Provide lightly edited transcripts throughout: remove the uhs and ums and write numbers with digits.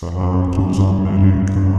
Santos Americano.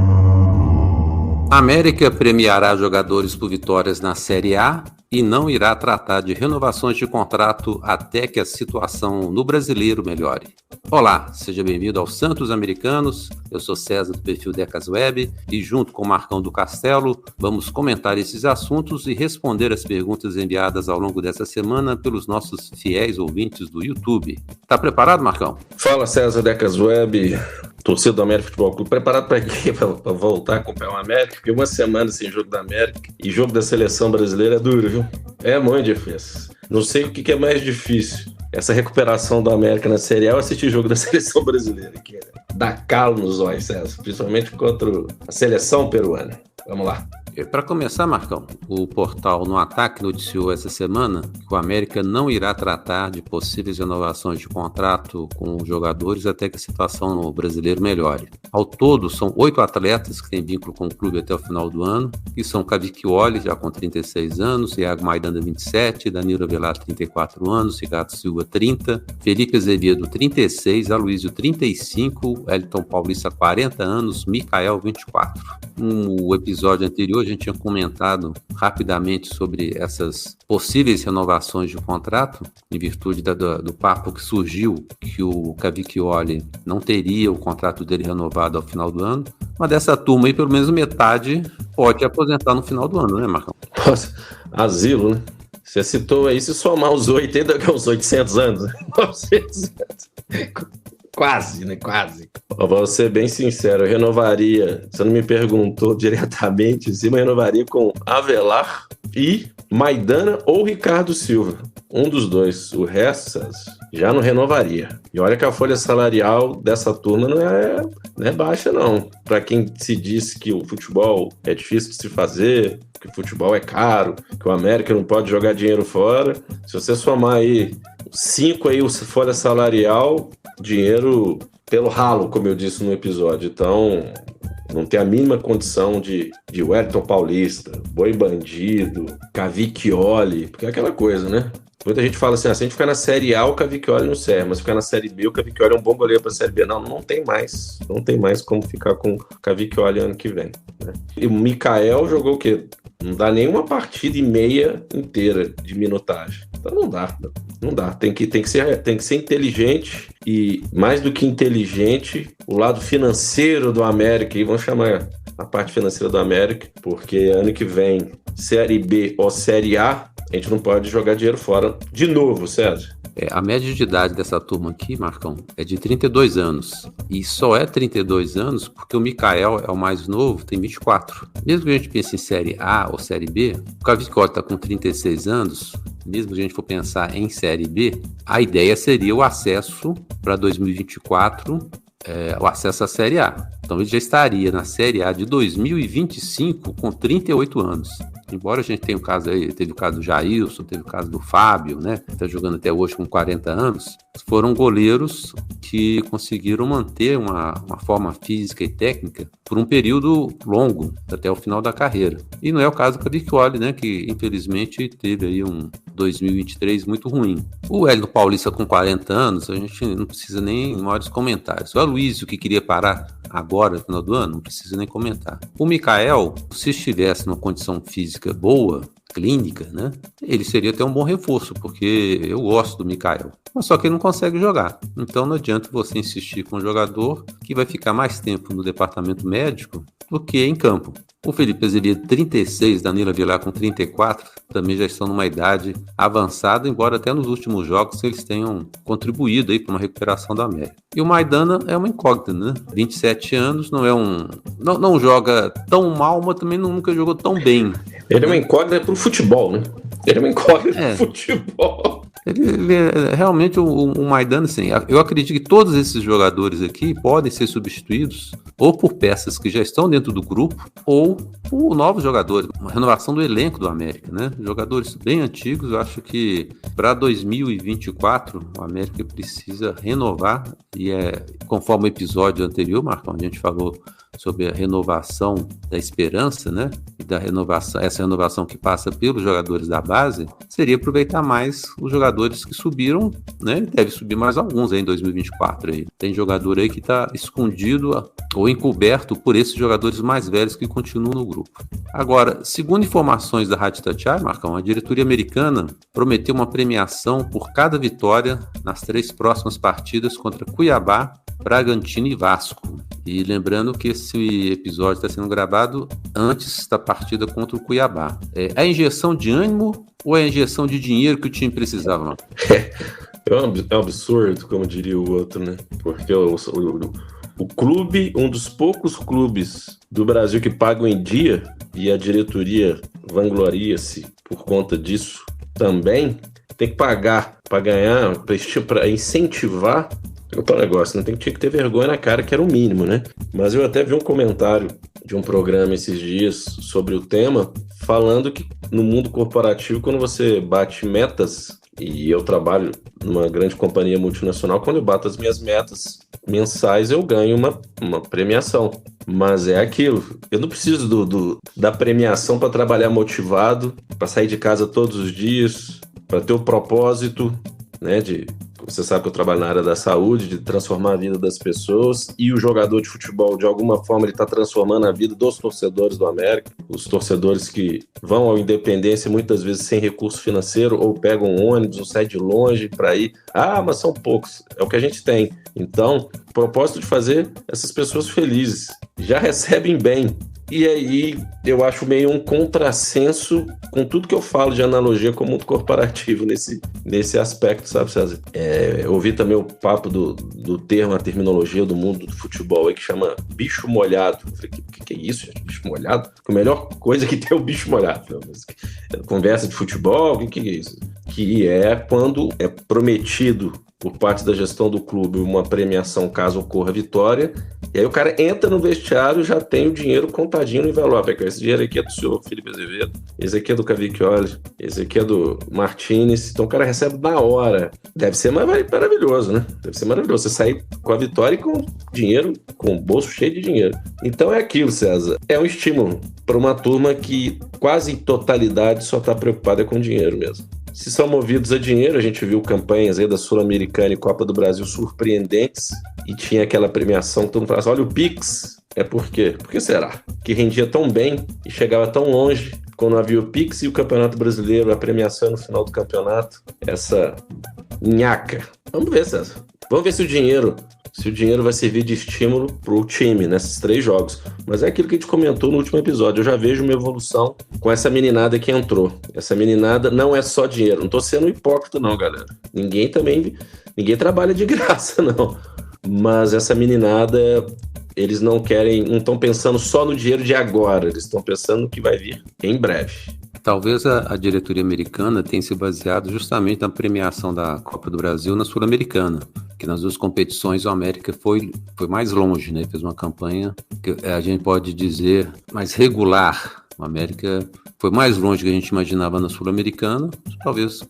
A América premiará jogadores por vitórias na Série A e não irá tratar de renovações de contrato até que a situação no Brasileiro melhore. Olá, seja bem-vindo aos Santos Americanos. Eu sou César do perfil Decas Web e junto com o Marcão do Castelo vamos comentar esses assuntos e responder as perguntas enviadas ao longo dessa semana pelos nossos fiéis ouvintes do YouTube. Tá preparado, Marcão? Fala, César Decas Web, torcida do América Futebol Clube. Preparado para quê? Para voltar a acompanhar o América? Porque uma semana sem jogo da América e jogo da seleção brasileira é duro, viu? É muito difícil. Não sei o que é mais difícil. Essa recuperação da América na Série A ou assistir jogo da seleção brasileira, que dá calo nos olhos, César, principalmente contra a seleção peruana. Vamos lá. Para começar, Marcão, o portal No Ataque noticiou essa semana que o América não irá tratar de possíveis renovações de contrato com os jogadores até que a situação no brasileiro melhore. Ao todo, são 8 atletas que têm vínculo com o clube até o final do ano, que são Cavicchioli, já com 36 anos, Iago Maidana, 27, Danilo Avelar, 34 anos, Ricardo Silva, 30, Felipe Azevedo, 36, Aloysio, 35, Wellington Paulista, 40 anos, Micael, 24. No episódio anterior, a gente tinha comentado rapidamente sobre essas possíveis renovações de contrato, em virtude do papo que surgiu que o Cavicchioli não teria o contrato dele renovado ao final do ano, mas dessa turma aí, pelo menos metade pode aposentar no final do ano, né, Marcão? Nossa, asilo, né? Você citou aí, se somar os 80, que é uns 800 anos. 900 anos. Quase, né? Quase. Vou ser bem sincero, eu renovaria, você não me perguntou diretamente, sim, mas eu renovaria com Avelar e Maidana ou Ricardo Silva. Um dos dois. O resto, já não renovaria. E olha que a folha salarial dessa turma não é baixa, não. Para quem se diz que o futebol é difícil de se fazer, que o futebol é caro, que o América não pode jogar dinheiro fora, se você somar aí 5 aí, folha salarial, dinheiro pelo ralo, como eu disse no episódio. Então, não tem a mínima condição de Wellington Paulista, Boi Bandido, Cavicchioli, porque é aquela coisa, né? Muita gente fala assim, se a gente ficar na Série A, o Cavicchioli não serve, mas ficar na Série B, o Cavicchioli é um bom goleiro para a Série B. Não tem mais. Não tem mais como ficar com o Cavicchioli ano que vem, né? E o Micael jogou o quê? Não dá nenhuma partida e meia inteira de minutagem. Então não dá. Tem que ser inteligente e, mais do que inteligente, o lado financeiro do América, e vamos chamar a parte financeira do América, porque ano que vem, Série B ou Série A, a gente não pode jogar dinheiro fora de novo, César. A média de idade dessa turma aqui, Marcão, é de 32 anos. E só é 32 anos porque o Micael é o mais novo, tem 24. Mesmo que a gente pense em Série A ou Série B, o Cavicchioli está com 36 anos, mesmo que a gente for pensar em Série B, a ideia seria o acesso para 2024, o acesso à Série A. Então ele já estaria na Série A de 2025 com 38 anos. Embora a gente tenha o caso aí, teve o caso do Jailson, teve o caso do Fábio, né? Que está jogando até hoje com 40 anos. Foram goleiros que conseguiram manter uma forma física e técnica por um período longo, até o final da carreira. E não é o caso do Cavicchioli, né? Que infelizmente teve aí um 2023 muito ruim. O Wellington Paulista com 40 anos, a gente não precisa nem maiores comentários. O Aloysio, que queria parar agora, no final do ano, não precisa nem comentar. O Micael, se estivesse numa condição física boa, clínica, né, ele seria até um bom reforço, porque eu gosto do Micael. Mas só que ele não consegue jogar. Então não adianta você insistir com um jogador que vai ficar mais tempo no departamento médico do que em campo. O Felipe Azevedo, 36, Danilo Avelar com 34, também já estão numa idade avançada, embora até nos últimos jogos eles tenham contribuído aí para uma recuperação da América. E o Maidana é uma incógnita, né? 27 anos, não joga tão mal, mas também nunca jogou tão bem. Ele é uma incógnita pro futebol, né? Ele é uma incógnita pro futebol. Ele é realmente o Maidana, assim, eu acredito que todos esses jogadores aqui podem ser substituídos ou por peças que já estão dentro do grupo ou por novos jogadores, uma renovação do elenco do América, né? Jogadores bem antigos. Eu acho que para 2024 o América precisa renovar e conforme o episódio anterior, Marcão, a gente falou sobre a renovação da esperança, né? E da renovação, essa renovação que passa pelos jogadores da base, seria aproveitar mais os jogadores que subiram, né? Deve subir mais alguns aí em 2024. Aí. Tem jogador aí que está escondido ou encoberto por esses jogadores mais velhos que continuam no grupo. Agora, segundo informações da Rádio Itatiaia, Marcão, a diretoria americana prometeu uma premiação por cada vitória nas 3 próximas partidas contra Cuiabá, Bragantino e Vasco. E lembrando que esse episódio está sendo gravado antes da partida contra o Cuiabá. É a injeção de ânimo ou é a injeção de dinheiro que o time precisava? É um absurdo, como diria o outro, né? Porque o clube, um dos poucos clubes do Brasil que pagam em dia, e a diretoria vangloria-se por conta disso também, tem que pagar para ganhar, para incentivar o negócio. Não tinha que ter vergonha na cara, que era o mínimo, né? Mas eu até vi um comentário de um programa esses dias sobre o tema, falando que no mundo corporativo, quando você bate metas, e eu trabalho numa grande companhia multinacional, quando eu bato as minhas metas mensais, eu ganho uma premiação. Mas é aquilo, eu não preciso da premiação para trabalhar motivado, para sair de casa todos os dias, para ter o propósito, né, você sabe que eu trabalho na área da saúde, de transformar a vida das pessoas, e o jogador de futebol, de alguma forma, ele está transformando a vida dos torcedores do América, os torcedores que vão ao Independência muitas vezes sem recurso financeiro, ou pegam um ônibus, ou saem de longe para ir. Mas são poucos, é o que a gente tem. Então, o propósito de fazer essas pessoas felizes, já recebem bem. E aí eu acho meio um contrassenso com tudo que eu falo de analogia com o mundo corporativo nesse aspecto, sabe, César? Eu ouvi também o papo do termo, a terminologia do mundo do futebol aí que chama bicho molhado. Eu falei, que é isso, gente? Bicho molhado? A melhor coisa que tem é o bicho molhado. Conversa de futebol, o que é isso? Que é quando é prometido por parte da gestão do clube uma premiação caso ocorra vitória, e aí o cara entra no vestiário e já tem o dinheiro contadinho no envelope. Esse dinheiro aqui é do senhor Felipe Azevedo, esse aqui é do Cavicchioli, esse aqui é do Martinez, então o cara recebe na hora. Deve ser maravilhoso, né? Deve ser maravilhoso você sair com a vitória e com dinheiro, com o bolso cheio de dinheiro. Então é aquilo, César, é um estímulo para uma turma que quase em totalidade só está preocupada com dinheiro mesmo. Se são movidos a dinheiro, a gente viu campanhas aí da Sul-Americana e Copa do Brasil surpreendentes, e tinha aquela premiação que todo mundo falava assim, olha o Pix, por quê? Por que será? Que rendia tão bem e chegava tão longe quando havia o Pix e o Campeonato Brasileiro, a premiação no final do campeonato, essa nhaca. Vamos ver, César. Vamos ver se o dinheiro vai servir de estímulo para o time nesses 3 jogos. Mas é aquilo que a gente comentou no último episódio. Eu já vejo uma evolução com essa meninada que entrou. Essa meninada não é só dinheiro. Não estou sendo hipócrita não, galera. Ninguém trabalha de graça, não. Mas essa meninada, eles não estão pensando só no dinheiro de agora. Eles estão pensando no que vai vir em breve. Talvez a diretoria americana tenha se baseado justamente na premiação da Copa do Brasil na Sul-Americana, que nas 2 competições o América foi mais longe, né? Fez uma campanha que a gente pode dizer mais regular. O América foi mais longe do que a gente imaginava na Sul-Americana, talvez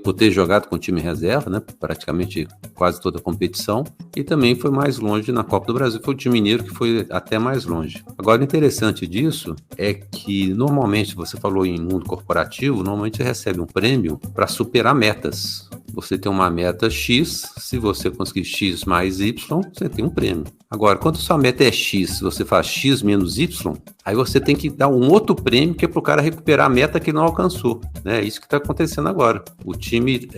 por ter jogado com o time reserva, né? Praticamente quase toda a competição, e também foi mais longe na Copa do Brasil, foi o time mineiro que foi até mais longe. Agora, o interessante disso é que normalmente, você falou em mundo corporativo, normalmente você recebe um prêmio para superar metas. Você tem uma meta X, se você conseguir X mais Y, você tem um prêmio. Agora, quando sua meta é X, se você faz X menos Y, aí você tem que dar um outro prêmio que é para o cara recuperar a meta que não alcançou. É isso que está acontecendo agora. O time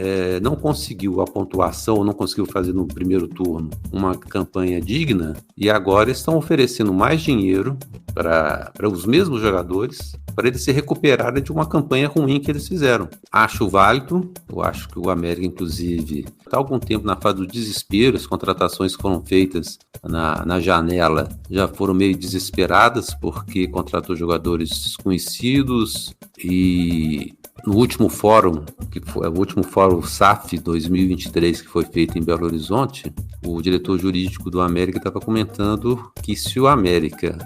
não conseguiu a pontuação, não conseguiu fazer no primeiro turno uma campanha digna, e agora estão oferecendo mais dinheiro para os mesmos jogadores, para eles se recuperarem de uma campanha ruim que eles fizeram. Acho válido, eu acho que o América, inclusive, está há algum tempo na fase do desespero. As contratações que foram feitas na janela já foram meio desesperadas, porque contratou jogadores desconhecidos, e no último fórum, que foi o último fórum SAF 2023, que foi feito em Belo Horizonte, o diretor jurídico do América estava comentando que se o América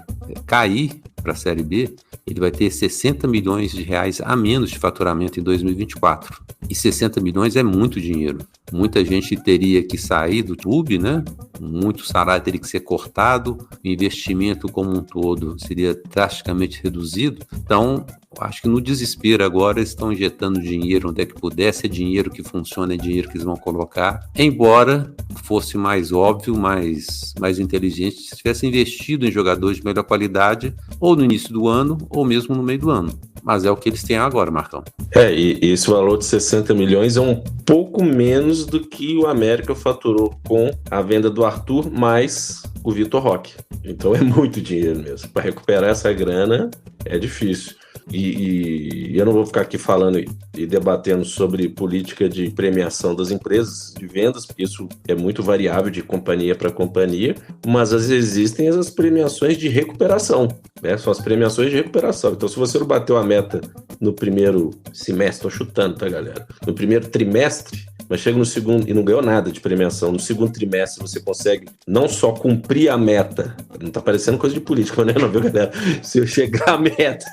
cair para a Série B, ele vai ter 60 milhões de reais a menos de faturamento em 2024. E 60 milhões é muito dinheiro. muita gente teria que sair do clube, né? Muito salário teria que ser cortado, o investimento como um todo seria drasticamente reduzido. Então, acho que no desespero agora eles estão injetando dinheiro onde é que puder, se é dinheiro que funciona, é dinheiro que eles vão colocar. Embora fosse mais óbvio, mais inteligente, se tivesse investido em jogadores de melhor qualidade, ou no início do ano, ou mesmo no meio do ano. Mas é o que eles têm agora, Marcão. E esse valor de 60 milhões é um pouco menos do que o América faturou com a venda do Arthur mais o Vitor Roque. Então é muito dinheiro mesmo. Para recuperar essa grana é difícil. E eu não vou ficar aqui falando e debatendo sobre política de premiação das empresas de vendas, porque isso é muito variável de companhia para companhia, mas existem as premiações de recuperação, né? São as premiações de recuperação. Então, se você não bateu a meta no primeiro semestre, estou chutando, tá, galera? No primeiro trimestre, mas chega no segundo e não ganhou nada de premiação. No segundo trimestre você consegue não só cumprir a meta, não tá parecendo coisa de política, né? Não, viu, galera? Se eu chegar à meta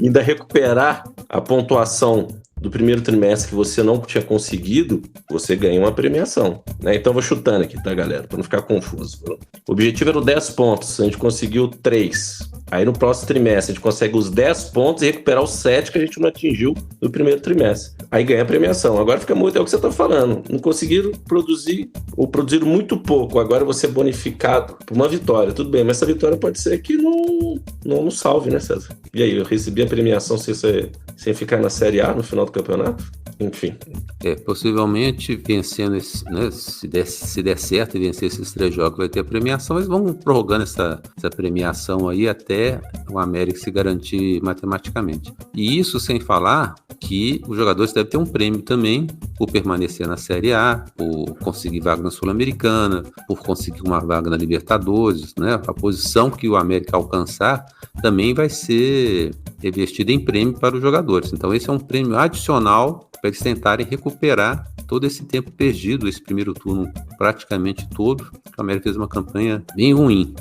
e ainda recuperar a pontuação do primeiro trimestre que você não tinha conseguido, você ganha uma premiação, né? Então eu vou chutando aqui, tá, galera? Para não ficar confuso. O objetivo era 10 pontos, a gente conseguiu 3. Aí no próximo trimestre a gente consegue os 10 pontos e recuperar os 7 que a gente não atingiu no primeiro trimestre. Aí ganha a premiação. Agora fica muito, é o que você está falando. Não conseguiram produzir, ou produziram muito pouco. Agora você é bonificado por uma vitória. Tudo bem, mas essa vitória pode ser que não salve, né, César? E aí, eu recebi a premiação sem ficar na Série A no final do campeonato? Enfim. Possivelmente vencendo, né, se der certo e vencer esses 3 jogos, vai ter a premiação. Eles vão prorrogando essa premiação aí até o América se garantir matematicamente. E isso sem falar que os jogadores devem ter um prêmio também por permanecer na Série A, por conseguir vaga na Sul-Americana, por conseguir uma vaga na Libertadores, né? A posição que o América alcançar também vai ser revestida em prêmio para os jogadores. Então esse é um prêmio adicional para eles tentarem recuperar todo esse tempo perdido, esse primeiro turno praticamente todo. O América fez uma campanha bem ruim.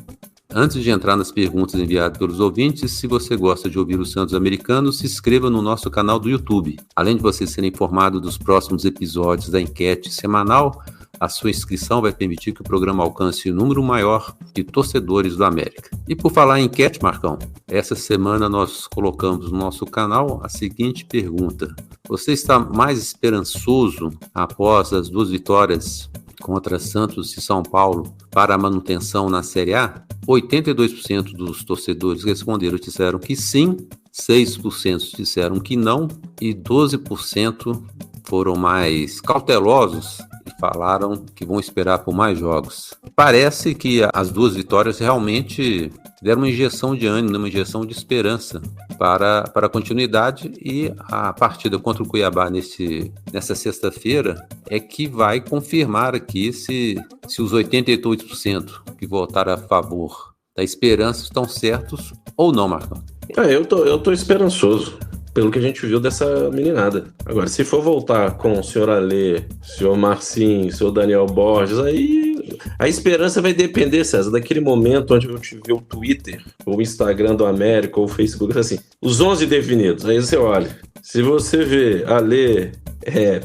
Antes de entrar nas perguntas enviadas pelos ouvintes, se você gosta de ouvir os Santos Americanos, se inscreva no nosso canal do YouTube. Além de você ser informado dos próximos episódios da enquete semanal, a sua inscrição vai permitir que o programa alcance um número maior de torcedores do América. E por falar em enquete, Marcão, essa semana nós colocamos no nosso canal a seguinte pergunta: você está mais esperançoso após as 2 vitórias contra Santos e São Paulo para a manutenção na Série A? 82% dos torcedores responderam, disseram que sim, 6% disseram que não e 12% foram mais cautelosos e falaram que vão esperar por mais jogos. Parece que as 2 vitórias realmente deram uma injeção de ânimo, uma injeção de esperança para a continuidade, e a partida contra o Cuiabá nessa sexta-feira é que vai confirmar aqui se os 88% que votaram a favor da esperança estão certos ou não, Marcão. Eu tô esperançoso pelo que a gente viu dessa meninada. Agora, se for voltar com o senhor Alê, senhor Marcinho, o senhor Daniel Borges, aí a esperança vai depender, César, daquele momento onde eu te ver o Twitter, ou o Instagram do América, ou o Facebook, assim, os 11 definidos. Aí você olha, se você vê Alê,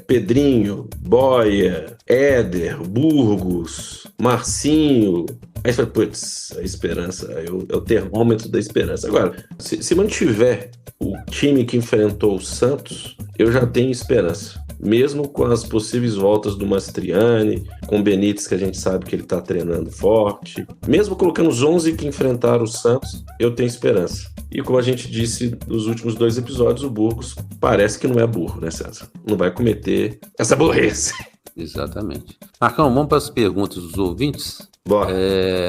Pedrinho, Boia, Éder, Burgos, Marcinho, aí você fala, putz, a esperança, é o termômetro da esperança. Agora, se mantiver o time que enfrentou o Santos, eu já tenho esperança. Mesmo com as possíveis voltas do Mastriani, com o Benítez, que a gente sabe que ele está treinando forte, mesmo colocando os 11 que enfrentaram o Santos, eu tenho esperança. E como a gente disse nos últimos 2 episódios, o Burgos parece que não é burro, né, César? Não vai cometer essa burrice. Exatamente. Marcão, vamos para as perguntas dos ouvintes. Bora.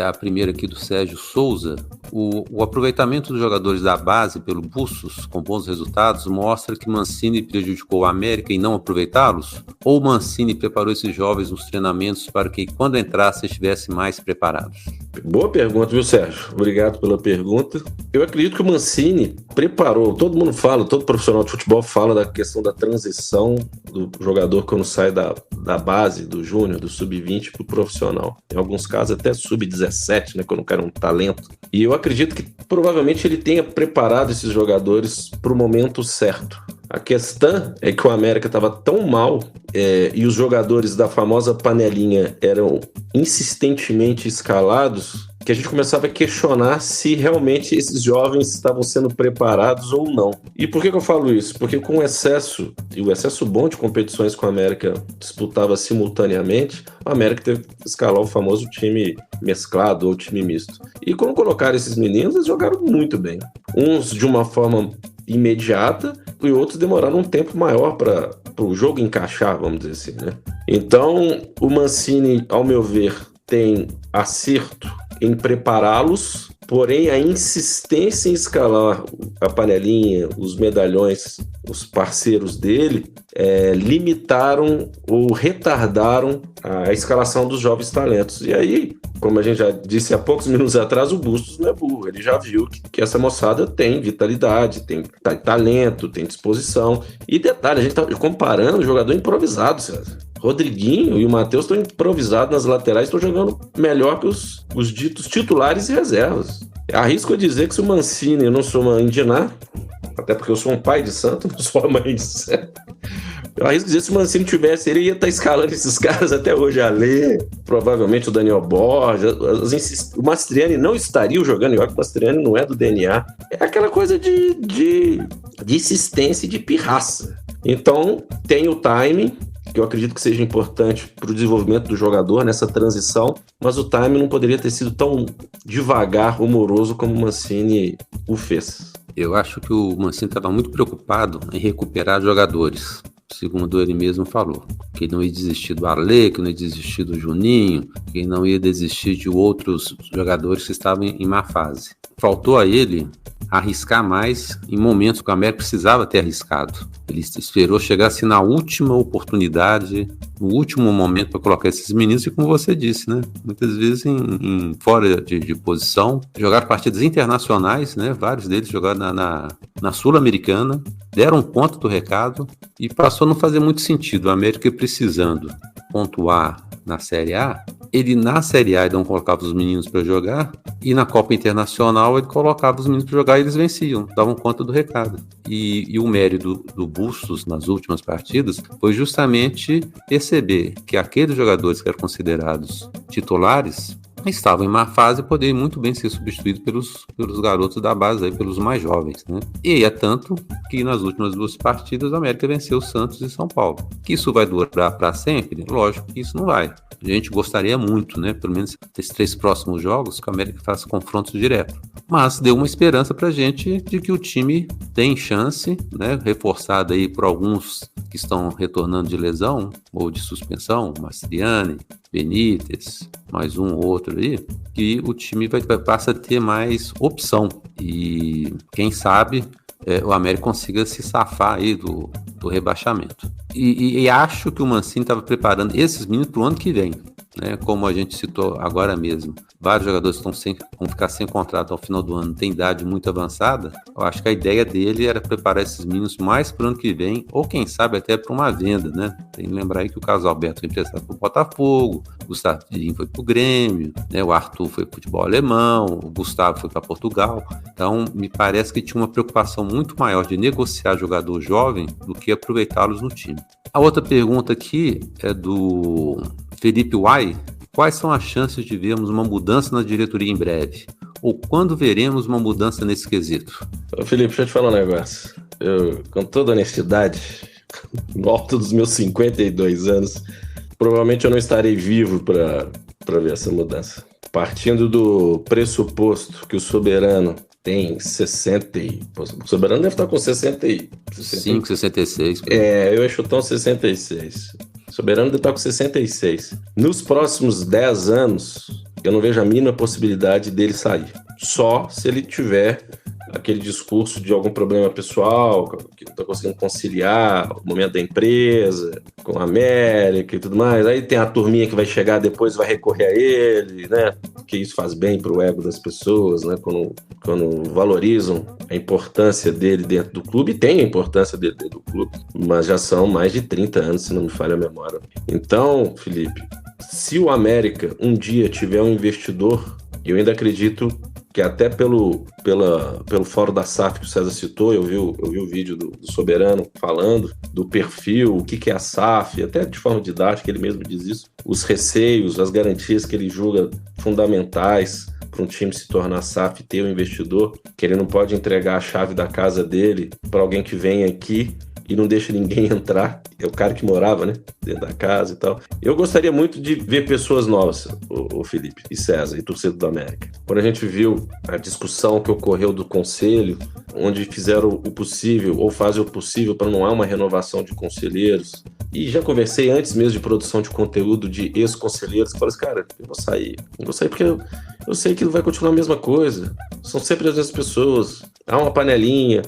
A primeira aqui do Sérgio Souza. O aproveitamento dos jogadores da base pelo Bustos, com bons resultados, mostra que Mancini prejudicou o América em não aproveitá-los? Ou Mancini preparou esses jovens nos treinamentos para que, quando entrassem, estivessem mais preparados? Boa pergunta, viu, Sérgio? Obrigado pela pergunta. Eu acredito que o Mancini preparou, todo mundo fala, todo profissional de futebol fala da questão da transição do jogador quando sai da base, do júnior, do sub-20 para o profissional. Em alguns casos até sub-17, né, quando o cara é um talento. E eu acredito que provavelmente ele tenha preparado esses jogadores para o momento certo. A questão é que o América estava tão mal e os jogadores da famosa panelinha eram insistentemente escalados que a gente começava a questionar se realmente esses jovens estavam sendo preparados ou não. E por que eu falo isso? Porque com o excesso bom de competições que o América disputava simultaneamente, o América teve que escalar o famoso time mesclado ou time misto. E quando colocaram esses meninos, eles jogaram muito bem. Uns de uma forma imediata e outros demoraram um tempo maior para o jogo encaixar, vamos dizer assim, né? Então, o Mancini, ao meu ver, tem acerto em prepará-los, porém a insistência em escalar a panelinha, os medalhões, os parceiros dele, limitaram ou retardaram a escalação dos jovens talentos. E aí, como a gente já disse há poucos minutos atrás, o Bustos não é burro, ele já viu que essa moçada tem vitalidade, tem talento, tem disposição. E detalhe, a gente está comparando jogador improvisado, César. Rodriguinho e o Matheus estão improvisados nas laterais, estão jogando melhor que os ditos titulares e reservas. Arrisco a dizer que se o Mancini, eu não sou uma indiná, até porque eu sou um pai de santo, não sou uma mãe de santo. Eu arrisco dizer que se o Mancini tivesse, ele ia estar escalando esses caras até hoje, Alê, provavelmente o Daniel Borges, o Mastriani não estaria jogando, igual que o Mastriani não é do DNA. É aquela coisa de insistência e de pirraça. Então, tem o timing, que eu acredito que seja importante para o desenvolvimento do jogador nessa transição, mas o time não poderia ter sido tão devagar, rumoroso como o Mancini o fez. Eu acho que o Mancini estava muito preocupado em recuperar jogadores, segundo ele mesmo falou, que ele não ia desistir do Arlê, que não ia desistir do Juninho, que não ia desistir de outros jogadores que estavam em má fase. Faltou a ele arriscar mais em momentos que o América precisava ter arriscado. Ele esperou chegar assim na última oportunidade, no último momento para colocar esses meninos, e como você disse, né? Muitas vezes fora de posição, jogaram partidas internacionais, né? Vários deles jogaram na Sul-Americana, deram conta do recado e passou a não fazer muito sentido. O América precisando pontuar na Série A, ele na Série A não colocava os meninos para jogar, e na Copa Internacional ele colocava os meninos para jogar e eles venciam, davam conta do recado. E o mérito do Bustos nas últimas partidas foi justamente perceber que aqueles jogadores que eram considerados titulares estavam em má fase e poderiam muito bem ser substituídos pelos garotos da base, aí, pelos mais jovens, né? E é tanto que nas últimas duas partidas o América venceu o Santos e São Paulo. Que isso vai durar para sempre? Lógico que isso não vai. A gente gostaria muito, né? Pelo menos nesses 3 próximos jogos, que o América faça confrontos diretos. Mas deu uma esperança pra gente de que o time tem chance, né? Reforçado aí por alguns que estão retornando de lesão ou de suspensão, Mastriani, Benítez, mais um ou outro aí, que o time vai passar a ter mais opção. E quem sabe o América consiga se safar aí do rebaixamento. E acho que o Mancini estava preparando esses meninos para o ano que vem, né? Como a gente citou agora mesmo. Vários jogadores vão ficar sem contrato ao final do ano, tem idade muito avançada. Eu acho que a ideia dele era preparar esses meninos mais para o ano que vem, ou quem sabe até para uma venda, né? Tem que lembrar aí que o Carlos Alberto foi emprestado para o Botafogo, o Gustavinho foi para o Grêmio, né? O Arthur foi para o futebol alemão, o Gustavo foi para Portugal. Então, me parece que tinha uma preocupação muito maior de negociar jogador jovem do que aproveitá-los no time. A outra pergunta aqui é do Felipe Uai. Quais são as chances de vermos uma mudança na diretoria em breve? Ou quando veremos uma mudança nesse quesito? Felipe, deixa eu te falar um negócio. Eu, com toda honestidade, no alto dos meus 52 anos, provavelmente eu não estarei vivo para ver essa mudança. Partindo do pressuposto que o Soberano tem 60 e... O Soberano deve estar com 65, 66. Eu ia chutar uns 66. O Soberano deve estar com 66. Nos próximos 10 anos, eu não vejo a mínima possibilidade dele sair. Só se ele tiver aquele discurso de algum problema pessoal, que não está conseguindo conciliar o momento da empresa, com a América e tudo mais. Aí tem a turminha que vai chegar depois e vai recorrer a ele, né? Que isso faz bem para o ego das pessoas, né? Quando valorizam a importância dele dentro do clube, e tem a importância dele dentro do clube, mas já são mais de 30 anos, se não me falha a memória. Então, Felipe, se o América um dia tiver um investidor, eu ainda acredito que até pelo fórum da SAF que o César citou, eu vi o vídeo do Soberano falando do perfil, o que é a SAF, até de forma didática ele mesmo diz isso, os receios, as garantias que ele julga fundamentais para um time se tornar SAF e ter um investidor, que ele não pode entregar a chave da casa dele para alguém que vem aqui e não deixa ninguém entrar. É o cara que morava, né, dentro da casa e tal. Eu gostaria muito de ver pessoas novas, o Felipe e César, e torcedor do América. Quando a gente viu a discussão que ocorreu do conselho, onde fizeram o possível, ou fazem o possível para não há uma renovação de conselheiros, e já conversei antes mesmo de produção de conteúdo de ex-conselheiros, que falaram assim, cara, eu vou sair porque eu sei que vai continuar a mesma coisa, são sempre as mesmas pessoas, há uma panelinha.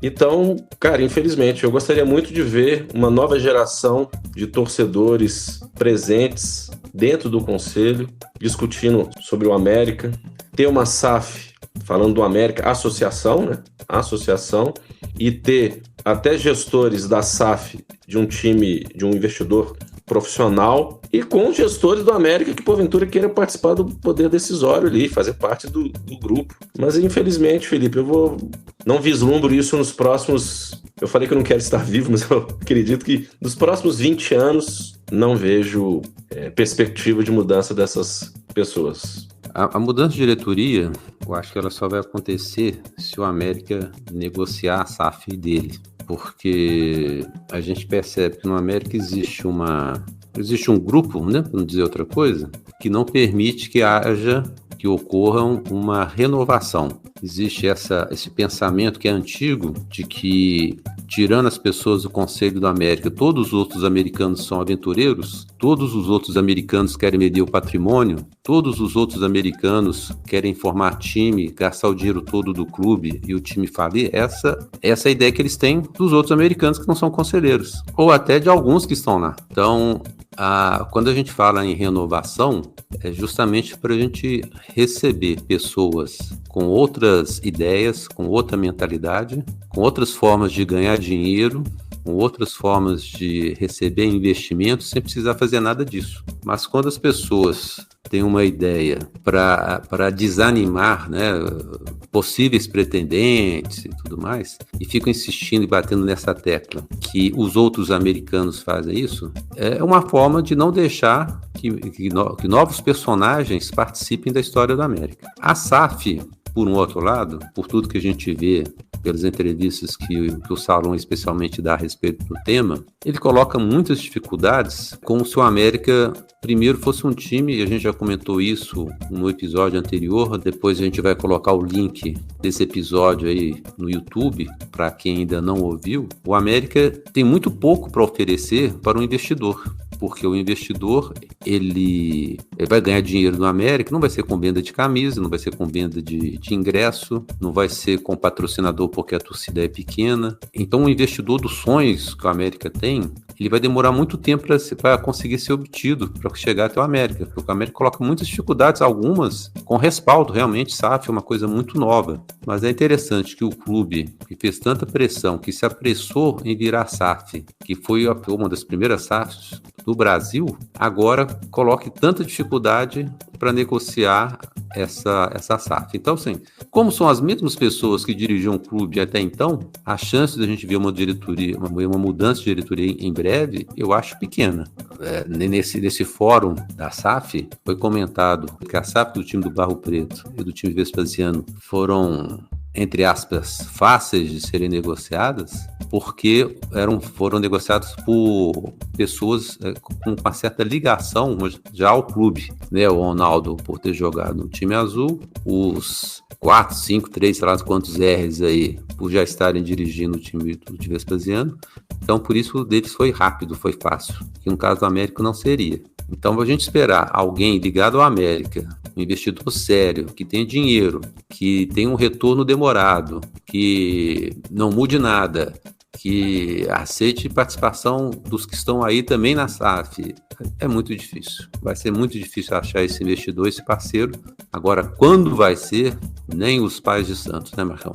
Então, cara, infelizmente, eu gostaria muito de ver uma nova geração de torcedores presentes dentro do conselho, discutindo sobre o América, ter uma SAF, falando do América, associação, né? Associação, e ter até gestores da SAF de um time, de um investidor profissional e com gestores do América que porventura queiram participar do poder decisório ali, fazer parte do grupo. Mas infelizmente, Felipe, eu não vislumbro isso nos próximos... Eu falei que eu não quero estar vivo, mas eu acredito que nos próximos 20 anos não vejo perspectiva de mudança dessas pessoas. A mudança de diretoria, eu acho que ela só vai acontecer se o América negociar a SAF dele. Porque a gente percebe que no América existe um grupo, né, para não dizer outra coisa, que não permite que ocorra uma renovação. Existe esse pensamento que é antigo, de que, tirando as pessoas do Conselho do América, todos os outros americanos são aventureiros, todos os outros americanos querem medir o patrimônio, todos os outros americanos querem formar time, gastar o dinheiro todo do clube e o time falir. Essa é a ideia que eles têm dos outros americanos que não são conselheiros, ou até de alguns que estão lá. Então, quando a gente fala em renovação, é justamente para a gente receber pessoas com outras ideias, com outra mentalidade, com outras formas de ganhar dinheiro, com outras formas de receber investimentos, sem precisar fazer nada disso. Mas quando as pessoas têm uma ideia para desanimar, né, possíveis pretendentes e tudo mais, e ficam insistindo e batendo nessa tecla que os outros americanos fazem isso, é uma forma de não deixar que novos personagens participem da história da América. A SAF, por um outro lado, por tudo que a gente vê, pelas entrevistas que o Salom especialmente dá a respeito do tema, ele coloca muitas dificuldades, como se o América primeiro fosse um time, e a gente já comentou isso no episódio anterior, depois a gente vai colocar o link desse episódio aí no YouTube, para quem ainda não ouviu. O América tem muito pouco para oferecer para o investidor, porque o investidor ele vai ganhar dinheiro no América, não vai ser com venda de camisa, não vai ser com venda de ingresso, não vai ser com patrocinador porque a torcida é pequena. Então o investidor dos sonhos que o América tem, ele vai demorar muito tempo para conseguir ser obtido, para chegar até o América, porque o América coloca muitas dificuldades, algumas com respaldo, realmente SAF é uma coisa muito nova, mas é interessante que o clube que fez tanta pressão, que se apressou em virar SAF, que foi uma das primeiras SAFs do Brasil, agora coloque tanta dificuldade para negociar essa SAF. Então, assim, como são as mesmas pessoas que dirigiam o clube até então, a chance de a gente ver uma mudança de diretoria em breve, eu acho pequena. Nesse fórum da SAF, foi comentado que a SAF do time do Barro Preto e do time Vespasiano foram, entre aspas, fáceis de serem negociadas, porque foram negociadas por pessoas com uma certa ligação já ao clube, né? O Ronaldo por ter jogado no time azul, os 4, 5, 3, sei lá quantos R's aí, por já estarem dirigindo o time do Vespasiano. Então, por isso, o deles foi rápido, foi fácil, que no caso do América não seria. Então, a gente esperar alguém ligado ao América, um investidor sério, que tem dinheiro, que tem um retorno demorado, que não mude nada, que aceite participação dos que estão aí também na SAF, é muito difícil. Vai ser muito difícil achar esse investidor, esse parceiro. Agora, quando vai ser, nem os pais de santos, né, Marcão?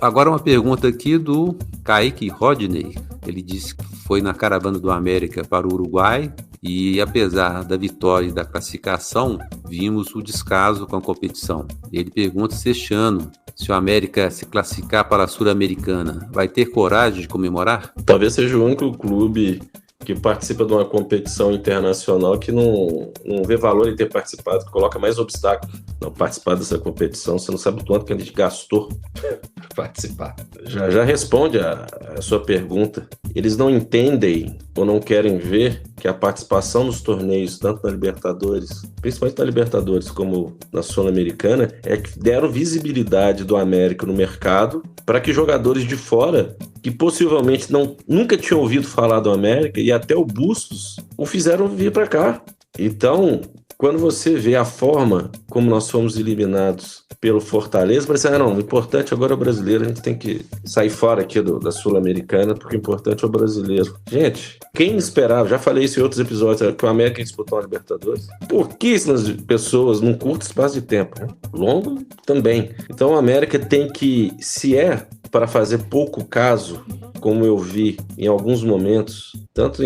Agora uma pergunta aqui do Kaique Rodney. Ele disse que foi na caravana do América para o Uruguai E apesar da vitória e da classificação, vimos o descaso com a competição. Ele pergunta se este ano, se o América se classificar para a Sul-Americana, vai ter coragem de comemorar? Talvez seja o único clube que participa de uma competição internacional que não vê valor em ter participado, que coloca mais obstáculo não participar dessa competição. Você não sabe o quanto que a gente gastou para participar. Já responde a sua pergunta. Eles não entendem ou não querem ver que a participação nos torneios, tanto na Libertadores, principalmente na Libertadores como na Sul-Americana, é que deram visibilidade do América no mercado para que jogadores de fora, que possivelmente nunca tinham ouvido falar do América, e até o Bustos, o fizeram vir para cá. Então, quando você vê a forma como nós fomos eliminados pelo Fortaleza, parece, o importante agora é o brasileiro, a gente tem que sair fora aqui da Sul-Americana, porque o importante é o brasileiro. Gente, quem esperava, já falei isso em outros episódios, que o América disputou a Libertadores? Pouquíssimas pessoas num curto espaço de tempo, né? Longo também. Então o América tem que, se é para fazer pouco caso, como eu vi em alguns momentos, tanto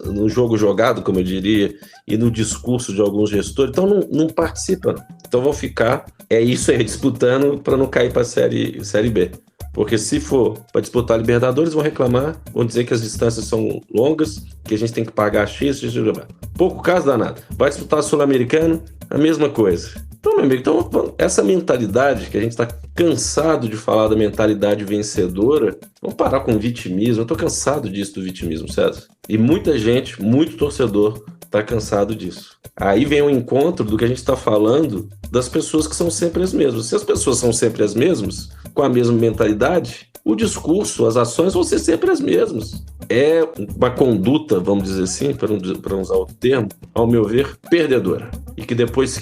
no jogo jogado, como eu diria, e no discurso de alguns gestores, então não participa. Então vão ficar, isso aí, disputando para não cair para a série B. Porque se for para disputar a Libertadores, vão reclamar, vão dizer que as distâncias são longas, que a gente tem que pagar X. Pouco caso danado. Vai disputar a Sul-Americana, a mesma coisa. Então, meu amigo, essa mentalidade que a gente está cansado de falar da mentalidade vencedora, vamos parar com o vitimismo. Eu estou cansado disso do vitimismo, César. E muita gente, muito torcedor, está cansado disso. Aí vem o encontro do que a gente está falando das pessoas que são sempre as mesmas. Se as pessoas são sempre as mesmas, com a mesma mentalidade, o discurso, as ações vão ser sempre as mesmas. É uma conduta, vamos dizer assim, para não usar outro termo, ao meu ver, perdedora. E que depois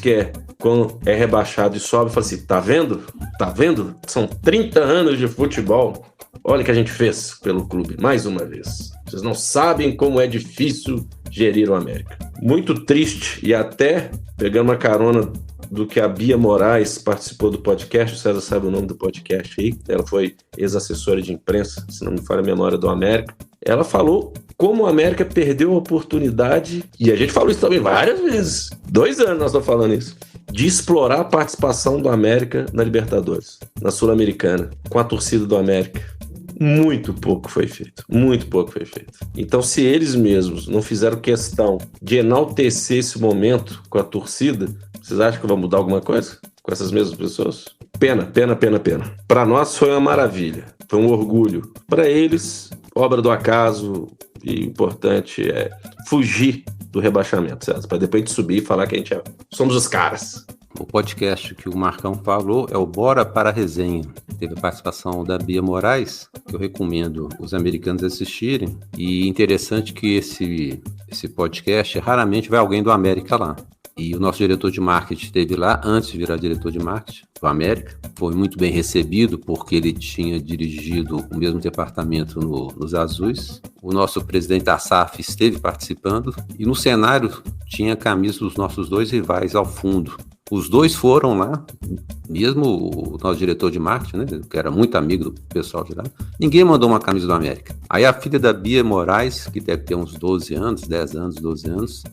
quando é rebaixado e sobe, fala assim, tá vendo? Tá vendo? São 30 anos de futebol. Olha o que a gente fez pelo clube, mais uma vez. Vocês não sabem como é difícil gerir o América. Muito triste, e até pegando uma carona do que a Bia Moraes participou do podcast, o César sabe o nome do podcast aí, ela foi ex-assessora de imprensa, se não me falha a memória, do América. Ela falou como o América perdeu a oportunidade, e a gente falou isso também várias vezes, 2 anos nós estamos falando isso, de explorar a participação do América na Libertadores, na Sul-Americana, com a torcida do América. Muito pouco foi feito. Então, se eles mesmos não fizeram questão de enaltecer esse momento com a torcida, vocês acham que vai mudar alguma coisa com essas mesmas pessoas? Pena. Para nós foi uma maravilha, foi um orgulho. Para eles, obra do acaso, e o importante é fugir do rebaixamento, César, para depois de subir e falar que somos os caras. O podcast que o Marcão falou é o Bora para a Resenha. Teve a participação da Bia Moraes, que eu recomendo os americanos assistirem. E interessante que esse podcast, raramente vai alguém do América lá. E o nosso diretor de marketing esteve lá antes de virar diretor de marketing do América. Foi muito bem recebido porque ele tinha dirigido o mesmo departamento nos Azuis. O nosso presidente da SAF esteve participando. E no cenário tinha a camisa dos nossos 2 rivais ao fundo. Os 2 foram lá, mesmo o nosso diretor de marketing, né, que era muito amigo do pessoal de lá, ninguém mandou uma camisa do América. Aí a filha da Bia Moraes, que deve ter uns 12 anos,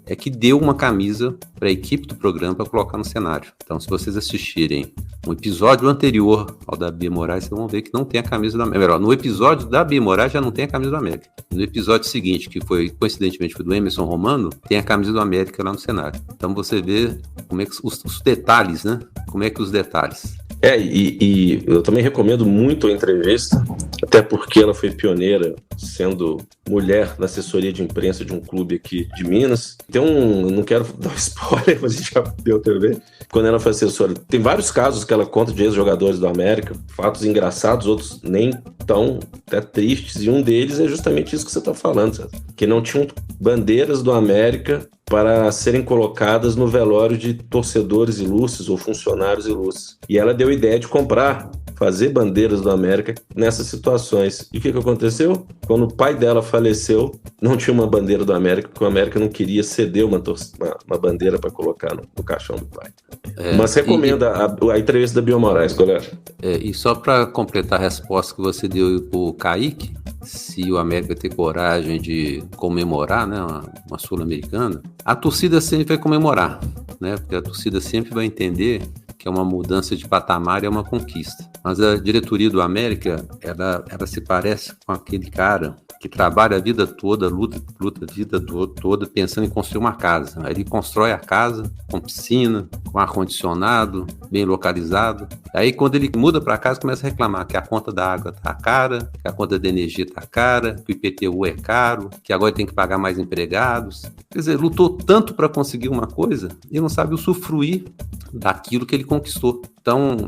é que deu uma camisa para a equipe do programa para colocar no cenário. Então, se vocês assistirem um episódio anterior ao da Bia Moraes, vocês vão ver que não tem a camisa do América. Melhor, no episódio da Bia Moraes já não tem a camisa do América. No episódio seguinte, que coincidentemente foi do Emerson Romano, tem a camisa do América lá no cenário. Então você vê como é que os detalhes, né? Como é que os detalhes. E eu também recomendo muito a entrevista, até porque ela foi pioneira, sendo mulher na assessoria de imprensa de um clube aqui de Minas. Eu não quero dar spoiler, mas a gente já deu TV. Quando ela foi assessora, tem vários casos que ela conta de ex-jogadores do América, fatos engraçados, outros nem tão até tristes, e um deles é justamente isso que você está falando, César, que não tinham bandeiras do América para serem colocadas no velório de torcedores ilustres ou funcionários ilustres. E ela deu a ideia de fazer bandeiras do América nessas situações. E o que aconteceu? Quando o pai dela faleceu, não tinha uma bandeira do América, porque o América não queria ceder uma bandeira para colocar no caixão do pai. Mas recomendo a entrevista da Bia Moraes, galera. E só para completar a resposta que você deu para o Kaique, se o América ter coragem de comemorar, né, uma Sul-Americana, a torcida sempre vai comemorar, né, porque a torcida sempre vai entender que é uma mudança de patamar e é uma conquista. Mas a diretoria do América, ela se parece com aquele cara que trabalha a vida toda, luta a vida toda pensando em construir uma casa. Aí ele constrói a casa com piscina, com ar-condicionado, bem localizado. Aí quando ele muda para casa, começa a reclamar que a conta da água tá cara, que a conta da energia tá cara, que o IPTU é caro, que agora tem que pagar mais empregados. Quer dizer, lutou tanto para conseguir uma coisa e não sabe usufruir daquilo que ele conquistou. Então,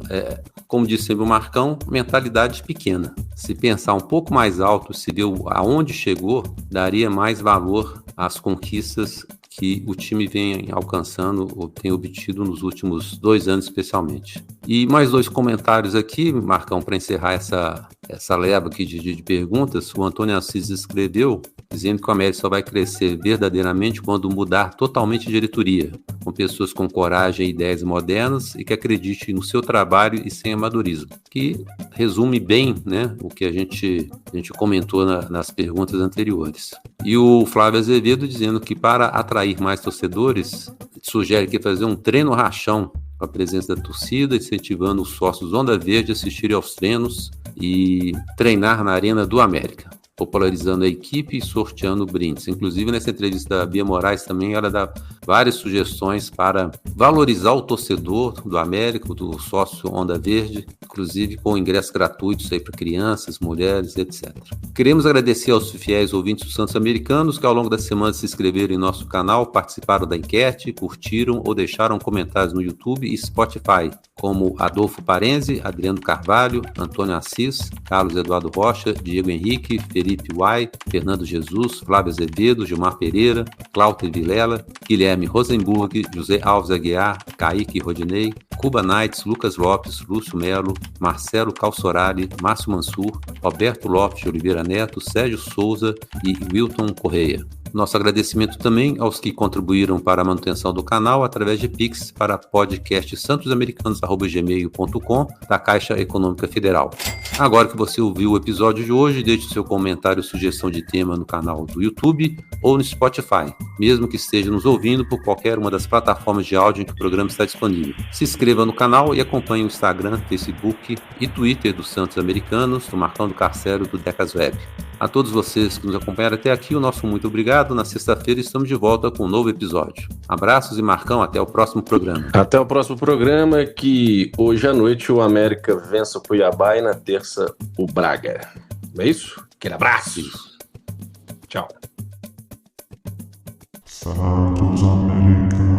como disse sempre o Marcão, mentalidade pequena. Se pensar um pouco mais alto, se ver aonde chegou, daria mais valor às conquistas que o time vem alcançando ou tem obtido nos últimos 2 anos, especialmente. E mais 2 comentários aqui, Marcão, para encerrar essa leva aqui de perguntas. O Antônio Assis escreveu dizendo que o América só vai crescer verdadeiramente quando mudar totalmente de diretoria, com pessoas com coragem e ideias modernas e que acreditem no seu trabalho e sem amadorismo, que resume bem, né, o que a gente comentou nas perguntas anteriores. E o Flávio Azevedo dizendo que para atrair mais torcedores, sugere que fazer um treino rachão com a presença da torcida, incentivando os sócios Onda Verde a assistirem aos treinos e treinar na Arena do América, popularizando a equipe e sorteando brindes. Inclusive, nessa entrevista da Bia Moraes também, ela dá várias sugestões para valorizar o torcedor do América, do sócio Onda Verde, inclusive com ingressos gratuitos aí para crianças, mulheres, etc. Queremos agradecer aos fiéis ouvintes dos Santos Americanos que ao longo da semana se inscreveram em nosso canal, participaram da enquete, curtiram ou deixaram comentários no YouTube e Spotify, como Adolfo Parenzi, Adriano Carvalho, Antônio Assis, Carlos Eduardo Rocha, Diego Henrique, Felipe Uai, Fernando Jesus, Flávio Azevedo, Gilmar Pereira, Cláudio Vilela, Guilherme Rosenburg, José Alves Aguiar, Kaique Rodinei, Cuba Knights, Lucas Lopes, Lúcio Melo, Marcelo Calçorari, Márcio Mansur, Roberto Lopes de Oliveira Neto, Sérgio Souza e Wilton Correia. Nosso agradecimento também aos que contribuíram para a manutenção do canal através de Pix para podcastsantosamericanos@gmail.com da Caixa Econômica Federal. Agora que você ouviu o episódio de hoje, deixe seu comentário ou sugestão de tema no canal do YouTube ou no Spotify, mesmo que esteja nos ouvindo por qualquer uma das plataformas de áudio em que o programa está disponível. Se inscreva no canal e acompanhe o Instagram, Facebook e Twitter dos Santos Americanos, do Marcão do Carcero do Decas Web. A todos vocês que nos acompanharam até aqui, o nosso muito obrigado. Na sexta-feira estamos de volta com um novo episódio. Abraços e Marcão, até o próximo programa. Até o próximo programa, que hoje à noite o América vence o Cuiabá e na terça o Braga. Não é isso? Aquele abraço. Tchau. Santos Americanos.